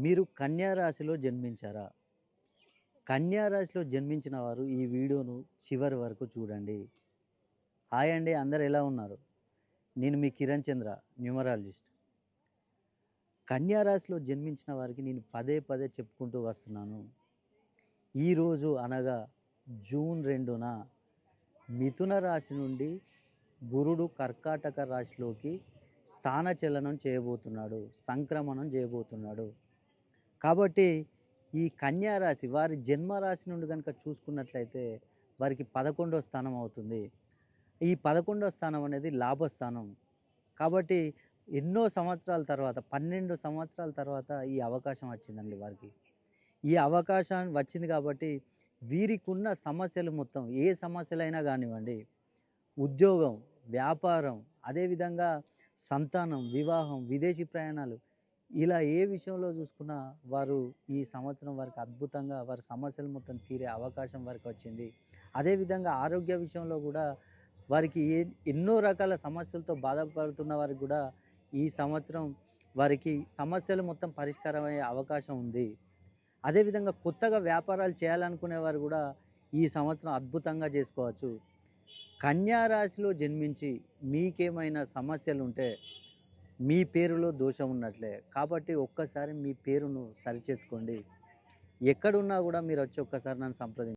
మీరు కన్యా రాశిలో జన్మించారా? కన్యా రాశిలో జన్మించిన వారు ఈ వీడియోను చివరి వరకు చూడండి. హాయ్ అండి, అందరూ ఎలా ఉన్నారు? నేను మీ కిరణ్ చంద్ర, న్యూమరాలజిస్ట్. కన్యా రాశిలో జన్మించిన వారికి నేను పదే పదే చెప్పుకుంటూ వస్తున్నాను. ఈరోజు అనగా జూన్ 2న మిథున రాశి నుండి గురుడు కర్కాటక రాశిలోకి స్థానచలనం చేయబోతున్నాడు, సంక్రమణం చేయబోతున్నాడు. కాబట్టి ఈ కన్యా రాశి వారి జన్మ రాశి నుండి కనుక చూసుకున్నట్లయితే వారికి 11వ స్థానం అవుతుంది. ఈ 11వ స్థానం అనేది లాభస్థానం. కాబట్టి ఎన్నో సంవత్సరాల తర్వాత 12 సంవత్సరాల తర్వాత ఈ అవకాశం వచ్చిందండి వారికి. ఈ అవకాశం వచ్చింది కాబట్టి వీరికున్న సమస్యలు మొత్తం ఏ సమస్యలైనా కానివ్వండి, ఉద్యోగం, వ్యాపారం, అదేవిధంగా సంతానం, వివాహం, విదేశీ ప్రయాణాలు, ఇలా ఏ విషయంలో చూసుకున్నా వారు ఈ సంవత్సరం వారికి అద్భుతంగా వారి సమస్యలు మొత్తం తీరే అవకాశం వారికి వచ్చింది. అదేవిధంగా ఆరోగ్య విషయంలో కూడా వారికి ఎన్నో రకాల సమస్యలతో బాధపడుతున్న వారికి కూడా ఈ సంవత్సరం వారికి సమస్యలు మొత్తం పరిష్కారమయ్యే అవకాశం ఉంది. అదేవిధంగా కొత్తగా వ్యాపారాలు చేయాలనుకునే వారు కూడా ఈ సంవత్సరం అద్భుతంగా చేసుకోవచ్చు. కన్యా రాశిలో జన్మించి మీకేమైనా సమస్యలుంటే మీ పేరులో దోషం ఉన్నట్లే. కాబట్టి ఒక్కసారి మీ పేరును సరిచేసుకోండి. ఎక్కడున్నా కూడా మీరు వచ్చి ఒక్కసారి నన్ను సంప్రదించండి.